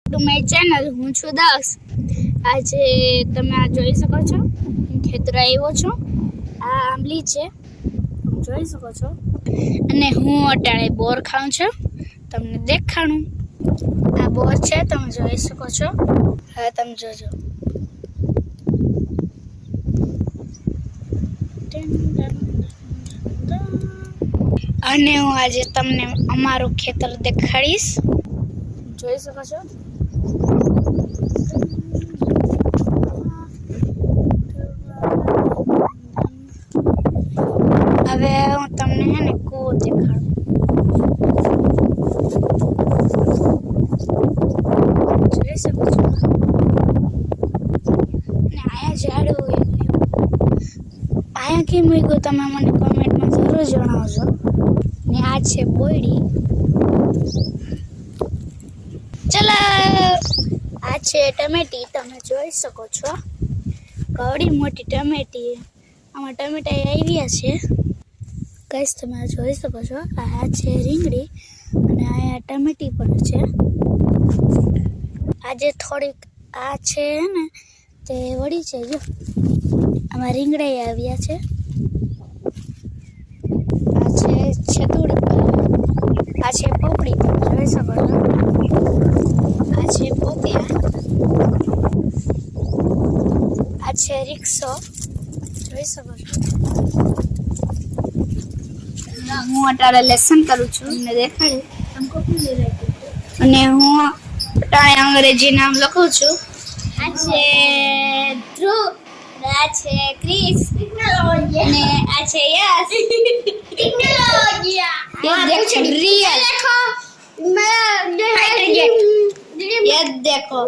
To my channel હું છું દાસ। આજે તમે આ જોઈ શકો છો હું ખેતર આવ્યો છું। આ આંબલી છે તમે જોઈ શકો છો અને હું અટાણે બોર ખાઉં છું। તમને દેખાણું આ બોર છે તમે જોઈ શકો છો। હવે તમે જોજો અને હું આજે તમને અમારું ખેતર દેખાડીશ। જોઈ શકો છો હવે હું તમને હે ને કૂવો દેખાડું। જોઈ શકો છો અને આયા ઝાડવું આયા કેમ મૂક્યું તમે મને કોમેન્ટમાં જરૂર જણાવજો। ને આ છે બોયડી ચલો આ છે ટમેટી તમે જોઈ શકો છો કવડી મોટી ટમેટી આમાં ટમેટા આવ્યા છે ગાઈસ તમે આ જોઈ શકો છો। આ છે રીંગણી અને આ ટમેટી પણ છે। આજે થોડીક આ છે ને તે વળી છે જો આમાં રીંગણા આવ્યા છે। આ છે છતોડી આ છે પોપડી તમે જોઈ શકો છો આ છે પોપિયા આ છે રિક્ષો જોઈ શકો છો। હું અત્યારે લેસન કરું છું તમને દેખાડ્યું અને હું અત્યારે અંગ્રેજી નામ લખું છું। આ છે ધ્રુવ આ છે ક્રિસ અને આ છે યસ रियल ये देखो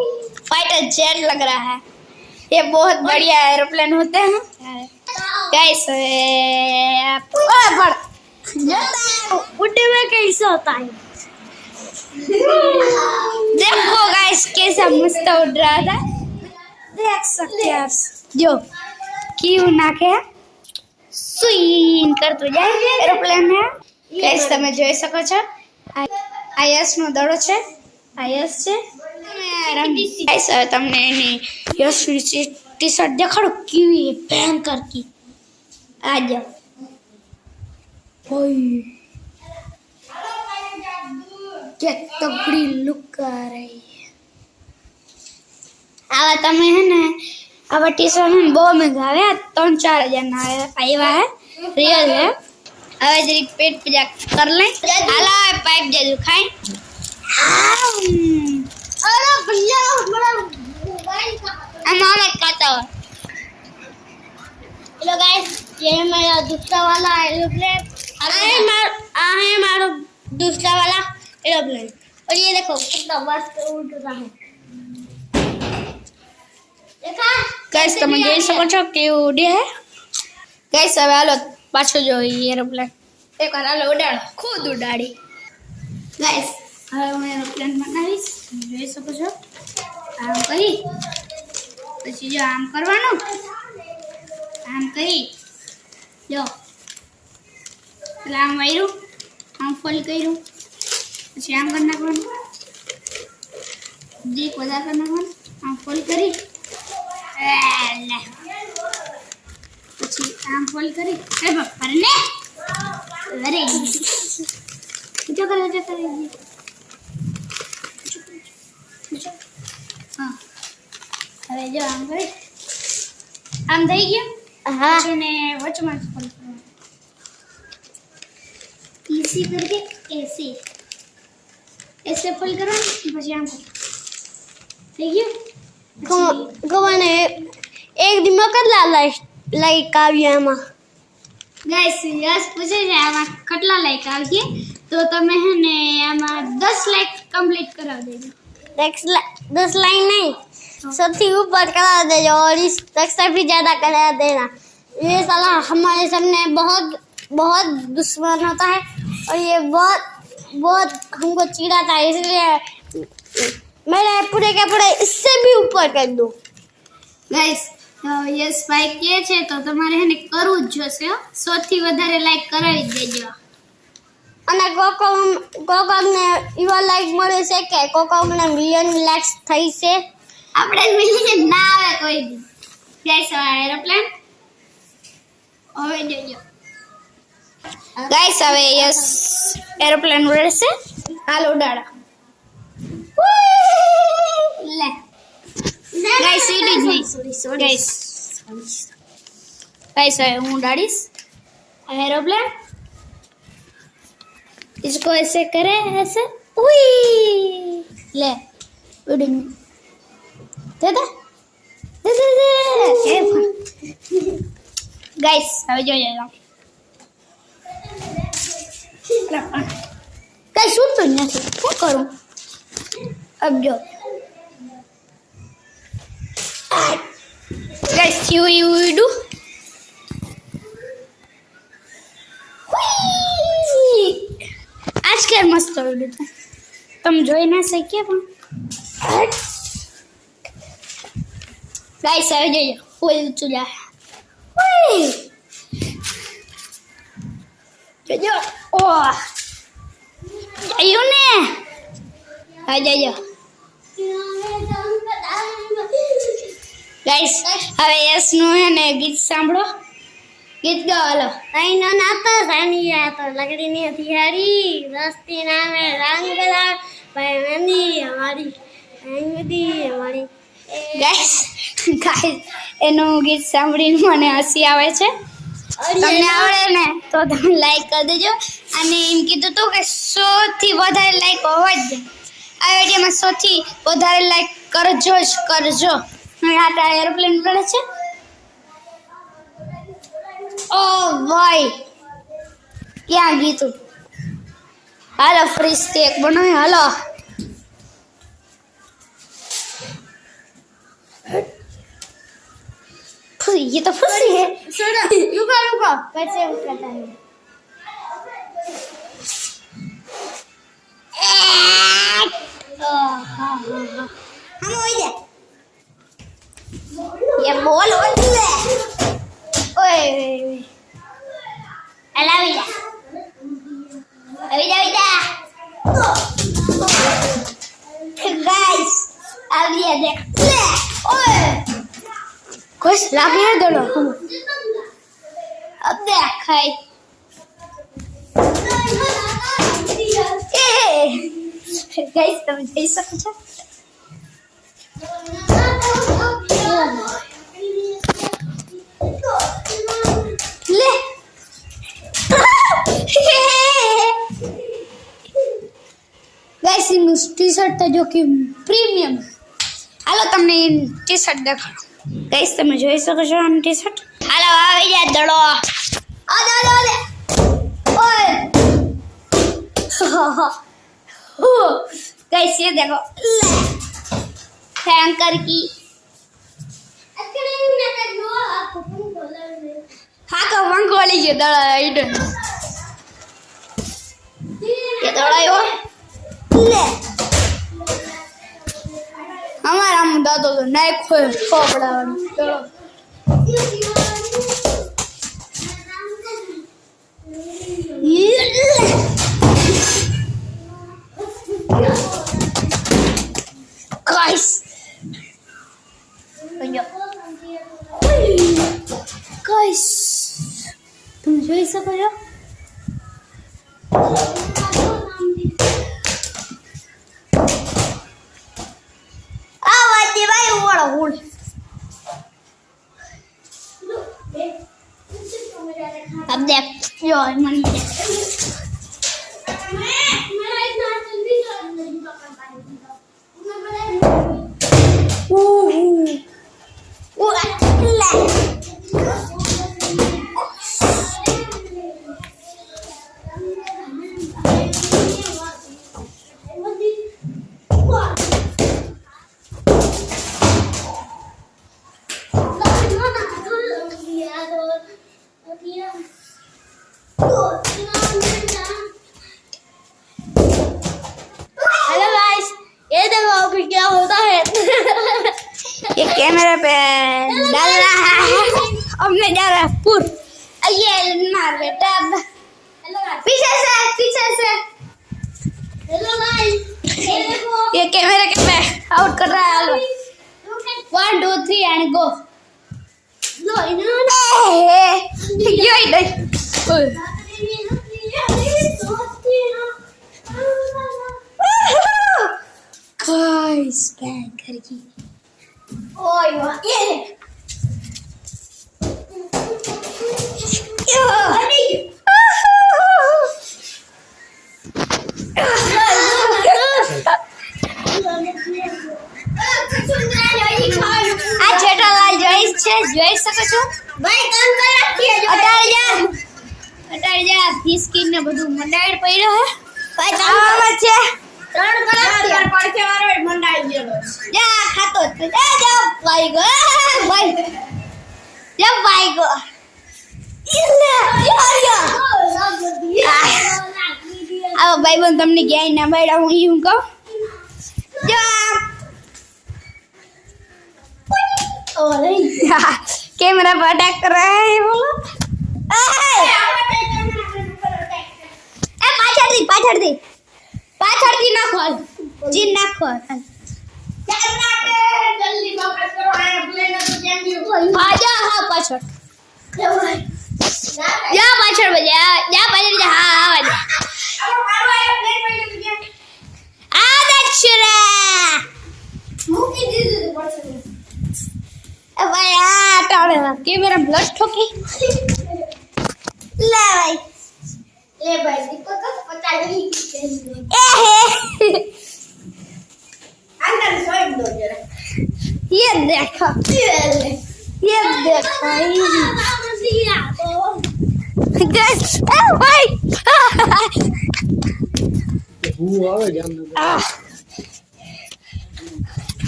फाइटर जेट लग रहा है ये बहुत बढ़िया एरोप्लेन होते हैं गाइस उड़ने में कैसे होता है देखो गाइस कैसा मस्त उड़ रहा था देख सकते हैं आप जो क्यों ना के स्विंग करते जाए एरोप्लेन है गाइस તમે જોઈ શકો છો આ યસ નો દડો છે આ યસ છે ગાइस હવે તમને એની યસ ની ટી-શર્ટ દેખાડો કેવી ભયંકર કી આ જો ઓય કે તગડી લુક આ રહી આવા તમે હે ને આવા ટી-શર્ટ ને બહુ મહેંગા આવે 3-4 હજાર ના આવ્યા હે रियल है હવે જરીક પેટ પૂજા કર લે હાલા પાઇપ જેવું ખાય અરે ભૈયા બड़ा मामा खाता है। हेलो गाइस ये है मेरा दूसरा वाला एरोप्लेन है हमारा दूसरा वाला एरोप्लेन और ये देखो कितना मस्त उड़ रहा है देखा गाइस તમે જોઈ શકો છો કે ઉડે है गाइस હવે હાલો પાછો જો એરોપ્લેન એકવાર હાલો ઉડાડો ખુદ ઉડાડી ગાઈસ હવે હું એરોપ્લેન બનાવીશ જોઈ શકો છો આમ કરી પછી જો આમ કરવાનું આમ કરી જો આમ વાયરું આમ ફોલ્ડ કર્યું પછી આમ કરી નાખવાનું દીક વધારે કરી નાખવાનું આમ ફોલ્ડ કરી પછી આમ ફોલ્ડ કરી એ બાપા ને અરે જો કરે હા હવે જો આમ કરી આમ થઈ ગયું હા અને વચમાં ફોલ્ડ કરવાનું इसी करके ऐसे ऐसे फोल्ड करવાનું પછી આમ થઈ ગયું ગવાને એક દિમાગ કેટલા લાઈક આવ્યા આમાં ગાઈસ યસ પૂછે છે આમાં કેટલા લાઈક આવશે તો તમે હે ને આમાં 10 લાઈક कंप्लीट करा देना 10 लाइन नहीं सबसे ऊपर करा देना और इस तक से भी ज्यादा करा देना ये साला हमारे सामने बहुत बहुत दुश्मन होता है और ये बहुत बहुत हमको चिढ़ाता है इसलिए मैंने पूरे के पूरे इससे भी ऊपर कर दो गाइस યસ ભાઈ કે છે તો તમારે એને કરવું જ જોશે 100 થી વધારે લાઈક કરાવી દેજો અને કોકને એવા લાઈક મળે છે કે કોકને મિલિયન લાઈક્સ થઈ છે. આપણે મિલિયન ના આવે કોઈ દી. ગાઈસ એરોપ્લેન હવે જોજો. ગાઈસ હવે યસ એરોપ્લેન ઉડે છે. હાલ ઉડાડા. લે ગાઈસ સીડી જ નહીં. સોરી गाइस गाइस હું उड़ाड़ीस एरोप्लेन. इसको ऐसे करे ऐसे उई ले उड़न दे दे दे दे दे गाइस હવે જોઈએ કઈ છૂટતું જ નથી. શું કરું अब जो गाइस you do आज के मस्त उड़્યું હતું. તમે જોઈ ના શક્યા પણ ગાઈસ હવે જોઈએ ફૂલ ચુલા જોજો. ઓ આયો ને આ જોજો ગાઈસ હવે યસ નું હે ને ગીત સાંભળો. ગીત ગાઓ હાલો. આઈનો નાતો સાનિયા તો લગડીની હથિયારી રસ્તી નામે રંગદાર ભાઈ મંદી અમારી મંદી અમારી. ગાઈસ એનું ગીત સાંભળીને મને હસી આવે છે. તમને આવડે ને તો તમે લાઈક કરી દેજો. અને એમ કીધું હતું કે 100 થી વધારે લાઈક હોવા જ જોઈએ. આ વિડીયોમાં 100 થી વધારે લાઈક કરજો જ કરજો. આ એરોપ્લેન ઉડે છે. ઓ ભાઈ ક્યાં ગીતું. હાલો ફ્રી સ્ટેક બનાવી હાલો. ये तो फंसी है. सुनो रुको कैसे करता है. हम हो गए. ये बोल हो ले. ओए अलावी जा अभी जा गाइस अब ये देख ले. ओए कुछ लागे है दोनों. अब देख खाई गाइस तुम देख सकते हो. ले गाइस इन टी-शर्ट था जो कि प्रीमियम. હાલો તમને ટી-શર્ટ દેખાડો. ગાઈસ તમે જોઈ શકો છો આ ટી-શર્ટ. હાલો આવી જા દડો. આલે ઓય गाइस ये देखो भयंकर की. हाँ तो पंख वाली ये दड़ा ये दड़ा यो ले हमारा मुद्दा तो नहीं खोए खोपड़ा चलो. गाइस गाइस तुम જોઈ શકો છો. આ વાજે ભાઈ ઓળો ઓળ. अब देख यो मनी ये कैमरे पे डाल रहा है. हमने जा रहा है पुर. ये मार बेटा पीछे से ये कैमरे के पे आउट कर रहा है हेलो 1 2 3 एंड गो लो इन्होंने ये नहीं गाइस बैंक करके ओए ये આ જેઠાલાલ જોઈ શકો છો ભાઈ કામ કર રાખીએ જો અટાડ જા બિસ્કિટ ને બધું મંડાઈ પડ્યો હે ભાઈ આમાં છે 3 કલાક પડખે વાળો મંડાઈ ગયેલો જા ખાતો જ જા ભાઈ ગો ભાઈ જા ભાઈ ગો ઇલે આવો ભાઈબંધ તમને ક્યાંય ના મળ્યા હું ઈ હું કહું જા ઓરે कैमरा पर अटैक कर रहा है बोलो पाछड़ दी ना खोल जी ना खोल જલ્દી ફોકસ કરો આ પ્લેન તો કેમ ગયું आजा हाँ पाछड़ जा पाछड़ बजा जा पाछड़ जा हाँ बजा આવો મારો આ પ્લેન માં તો કેમ आदक्षरा મૂકી દીધું પડશે भाई आ टाड़े कैमरा ब्लश ठोकी ले भाई લે ભાઈ દીપક 50 ए हे અંદર સોઈ દો જરા ये देखो Guys, oh भाई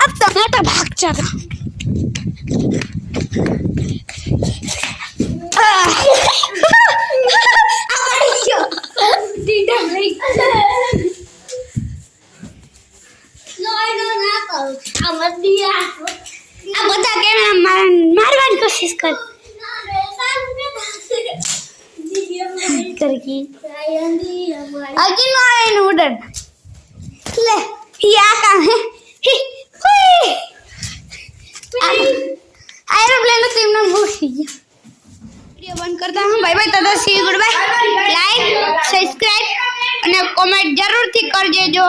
अब तो मैं भाग जाता अब बता के मारवान कोशिश कर करकी अगिन मारे उड़न ले ये काम है एरोप्लेन तो इतना भूख वीडियो बंद करता हूँ बाय बाय दादा सी गुड बाय लाइक सब्सक्राइब અને કોમેન્ટ જરૂરથી કરજો